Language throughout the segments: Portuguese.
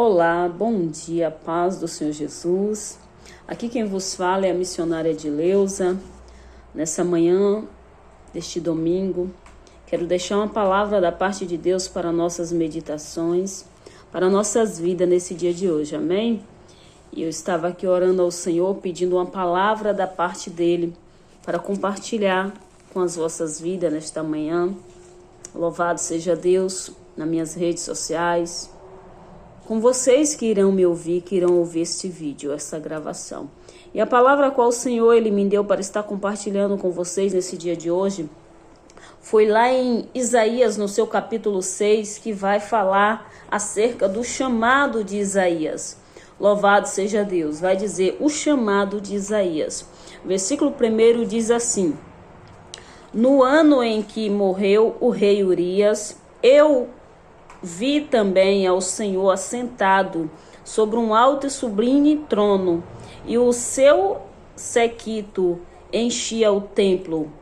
Olá, bom dia, paz do Senhor Jesus. Aqui quem vos fala é a missionária Edileuza. Nessa manhã deste domingo, quero deixar uma palavra da parte de Deus para nossas meditações, para nossas vidas nesse dia de hoje, amém? E eu estava aqui orando ao Senhor, pedindo uma palavra da parte dEle, para compartilhar com as vossas vidas nesta manhã. Louvado seja Deus nas minhas redes sociais, com vocês que irão me ouvir, que irão ouvir este vídeo, essa gravação. E a palavra a qual o Senhor Ele me deu para estar compartilhando com vocês nesse dia de hoje, foi lá em Isaías, no seu capítulo 6, que vai falar acerca do chamado de Isaías. Louvado seja Deus, vai dizer o chamado de Isaías. Versículo 1 diz assim: No ano em que morreu o rei Urias, eu vi também ao Senhor assentado sobre um alto e sublime trono, e o seu séquito enchia o templo.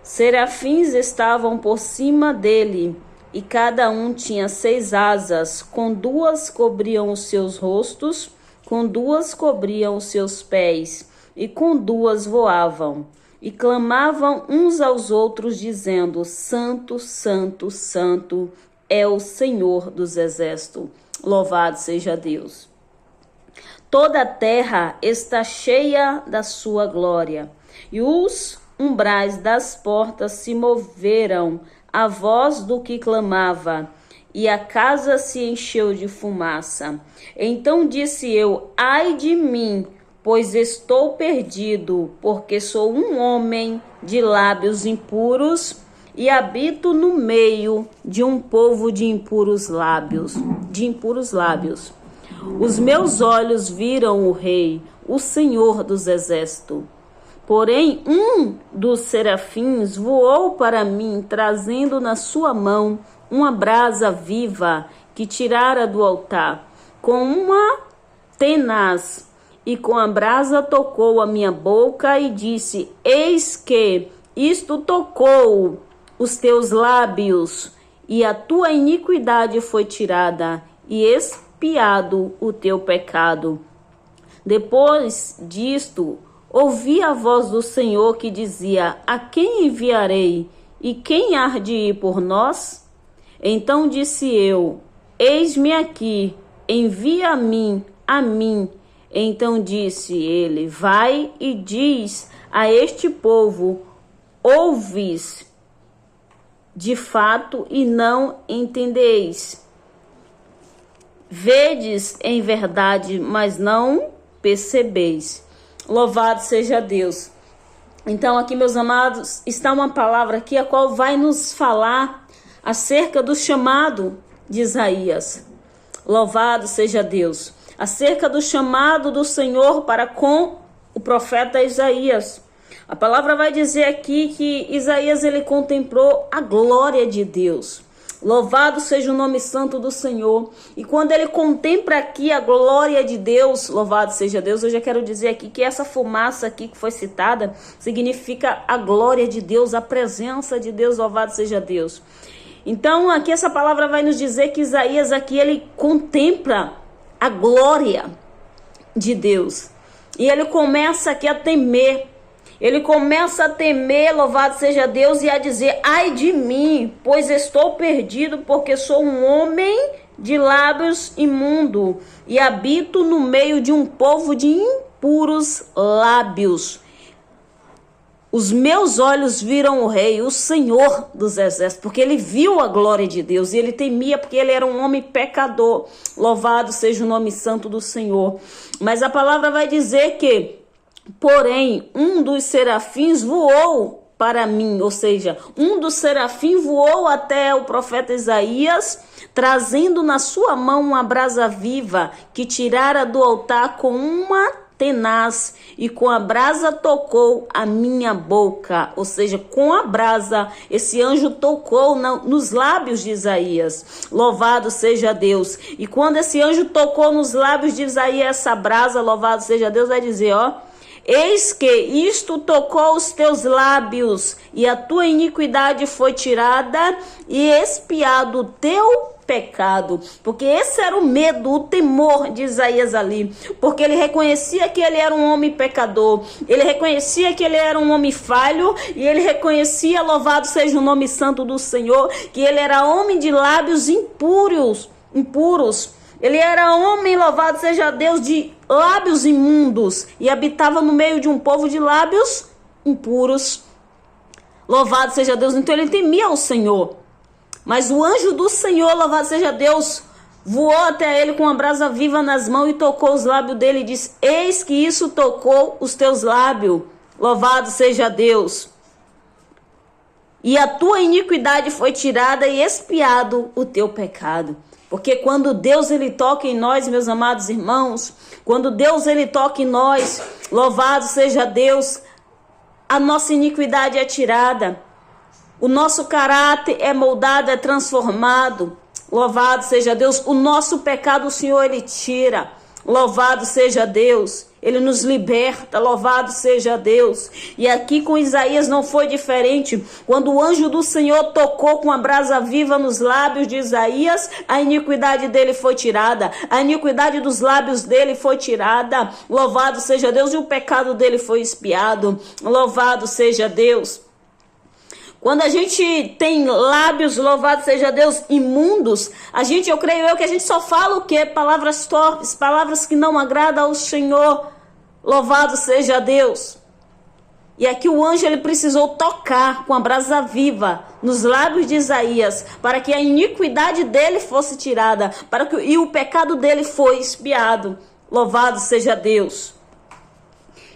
Serafins estavam por cima dele, e cada um tinha 6 asas, com 2 cobriam os seus rostos, com 2 cobriam os seus pés, e com 2 voavam. E clamavam uns aos outros, dizendo: Santo, Santo, Santo é o Senhor dos exércitos. Louvado seja Deus. Toda a terra está cheia da sua glória. E os umbrais das portas se moveram à voz do que clamava, e a casa se encheu de fumaça. Então disse eu: ai de mim, pois estou perdido, porque sou um homem de lábios impuros e habito no meio de um povo de impuros lábios. Os meus olhos viram o Rei, o Senhor dos exércitos. Porém, um dos serafins voou para mim, trazendo na sua mão uma brasa viva que tirara do altar, com uma tenaz. E com a brasa tocou a minha boca e disse: Eis que isto tocou os teus lábios, e a tua iniquidade foi tirada, e expiado o teu pecado. Depois disto, ouvi a voz do Senhor que dizia: A quem enviarei? E quem há de ir por nós? Então disse eu: Eis-me aqui, envia a mim, a mim. Então disse ele: Vai e diz a este povo: ouvis de fato e não entendeis. Vedes em verdade, mas não percebeis. Louvado seja Deus. Então aqui, meus amados, está uma palavra aqui a qual vai nos falar acerca do chamado de Isaías. Louvado seja Deus. Acerca do chamado do Senhor para com o profeta Isaías. A palavra vai dizer aqui que Isaías ele contemplou a glória de Deus. Louvado seja o nome santo do Senhor. E quando ele contempla aqui a glória de Deus, louvado seja Deus, eu já quero dizer aqui que essa fumaça aqui que foi citada significa a glória de Deus, a presença de Deus, louvado seja Deus. Então aqui essa palavra vai nos dizer que Isaías aqui ele contempla a glória de Deus. E ele começa aqui a temer. Ele começa a temer, louvado seja Deus, e a dizer: ai de mim, pois estou perdido, porque sou um homem de lábios imundo e habito no meio de um povo de impuros lábios. Os meus olhos viram o Rei, o Senhor dos exércitos, porque ele viu a glória de Deus e ele temia, porque ele era um homem pecador. Louvado seja o nome santo do Senhor. Mas a palavra vai dizer que, porém, um dos serafins voou para mim, ou seja, um dos serafins voou até o profeta Isaías, trazendo na sua mão uma brasa viva que tirara do altar com uma tenaz, e com a brasa tocou a minha boca. Ou seja, com a brasa esse anjo tocou nos lábios de Isaías. Louvado seja Deus. E quando esse anjo tocou nos lábios de Isaías essa brasa, louvado seja Deus, vai dizer: ó, Eis que isto tocou os teus lábios, e a tua iniquidade foi tirada, e expiado o teu pecado. Porque esse era o medo, o temor de Isaías ali, porque ele reconhecia que ele era um homem pecador, ele reconhecia que ele era um homem falho, e ele reconhecia, louvado seja o nome santo do Senhor, que ele era homem de lábios impuros. Ele era homem, louvado seja Deus, de lábios imundos, e habitava no meio de um povo de lábios impuros. Louvado seja Deus. Então ele temia ao Senhor. Mas o anjo do Senhor, louvado seja Deus, voou até ele com uma brasa viva nas mãos e tocou os lábios dele e disse: eis que isso tocou os teus lábios. Louvado seja Deus. E a tua iniquidade foi tirada e expiado o teu pecado. Porque quando Deus ele toca em nós, meus amados irmãos, quando Deus ele toca em nós, louvado seja Deus, a nossa iniquidade é tirada, o nosso caráter é moldado, é transformado, louvado seja Deus, o nosso pecado o Senhor ele tira, louvado seja Deus. Ele nos liberta, louvado seja Deus. E aqui com Isaías não foi diferente. Quando o anjo do Senhor tocou com a brasa viva nos lábios de Isaías, a iniquidade dele foi tirada. A iniquidade dos lábios dele foi tirada. Louvado seja Deus. E o pecado dele foi expiado. Louvado seja Deus. Quando a gente tem lábios, louvado seja Deus, imundos, eu creio que a gente só fala o quê? Palavras torpes, palavras que não agradam ao Senhor. Louvado seja Deus. E aqui o anjo ele precisou tocar com a brasa viva nos lábios de Isaías, para que a iniquidade dele fosse tirada, e o pecado dele foi expiado. Louvado seja Deus.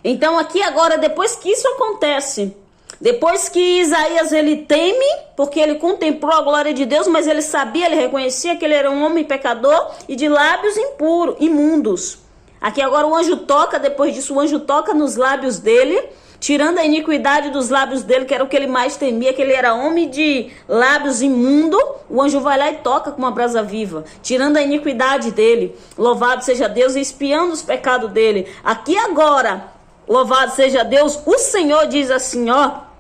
Então aqui agora, depois que isso acontece, depois que Isaías ele teme, porque ele contemplou a glória de Deus, mas ele sabia, ele reconhecia que ele era um homem pecador e de lábios impuros, imundos. Aqui agora o anjo toca, depois disso o anjo toca nos lábios dele, tirando a iniquidade dos lábios dele, que era o que ele mais temia, que ele era homem de lábios imundo. O anjo vai lá e toca com uma brasa viva, tirando a iniquidade dele. Louvado seja Deus, e expiando os pecados dele. Aqui agora, louvado seja Deus, o Senhor diz assim, ó: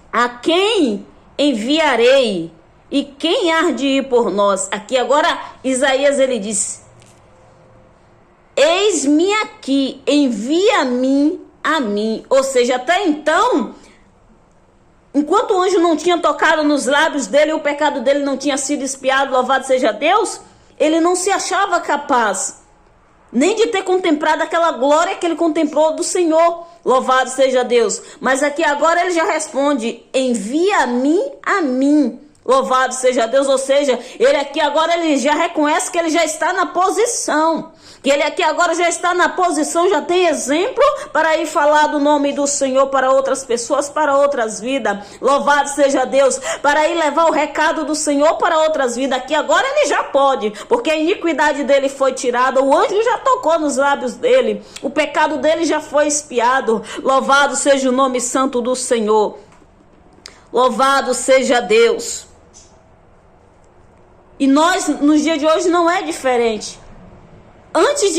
a quem enviarei e quem há de ir por nós? Aqui agora Isaías ele diz: eis-me aqui, envia-me a mim. Ou seja, até então, enquanto o anjo não tinha tocado nos lábios dele, o pecado dele não tinha sido expiado, louvado seja Deus, ele não se achava capaz nem de ter contemplado aquela glória que ele contemplou do Senhor. Louvado seja Deus. Mas aqui agora ele já responde: envia-me a mim. Louvado seja Deus. Ou seja, ele aqui agora ele já reconhece que ele já está na posição. Que ele aqui agora já está na posição, já tem exemplo para ir falar do nome do Senhor para outras pessoas, para outras vidas. Louvado seja Deus. Para ir levar o recado do Senhor para outras vidas. Aqui agora ele já pode, porque a iniquidade dele foi tirada. O anjo já tocou nos lábios dele. O pecado dele já foi expiado. Louvado seja o nome santo do Senhor. Louvado seja Deus. E nós, nos dias de hoje, não é diferente. Antes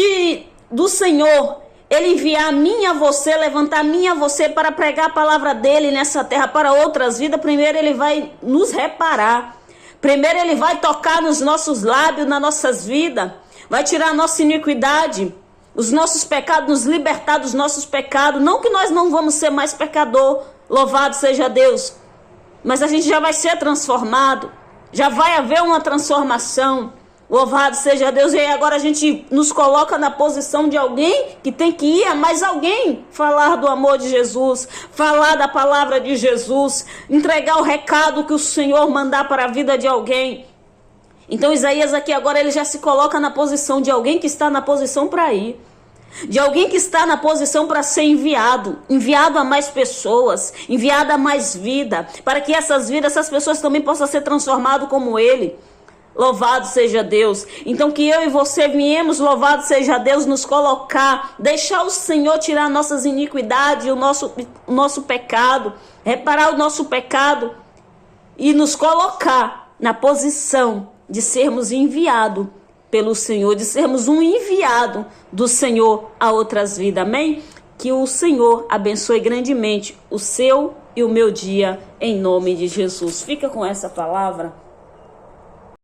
do Senhor, ele enviar a mim e a você, levantar a mim e a você para pregar a palavra dele nessa terra para outras vidas, primeiro ele vai nos reparar. Primeiro ele vai tocar nos nossos lábios, nas nossas vidas, vai tirar a nossa iniquidade, os nossos pecados, nos libertar dos nossos pecados. Não que nós não vamos ser mais pecador, louvado seja Deus, mas a gente já vai ser transformado, já vai haver uma transformação. Louvado seja Deus. E aí agora a gente nos coloca na posição de alguém que tem que ir a mais alguém falar do amor de Jesus, falar da palavra de Jesus, entregar o recado que o Senhor mandar para a vida de alguém. Então Isaías aqui agora ele já se coloca na posição de alguém que está na posição para ir, de alguém que está na posição para ser enviado a mais pessoas, enviado a mais vida, para que essas vidas, essas pessoas também possam ser transformadas como ele. Louvado seja Deus. Então que eu e você viemos, louvado seja Deus, nos colocar, deixar o Senhor tirar nossas iniquidades, o nosso pecado, reparar o nosso pecado e nos colocar na posição de sermos enviados pelo Senhor, de sermos um enviado do Senhor a outras vidas. Amém? Que o Senhor abençoe grandemente o seu e o meu dia, em nome de Jesus. Fica com essa palavra.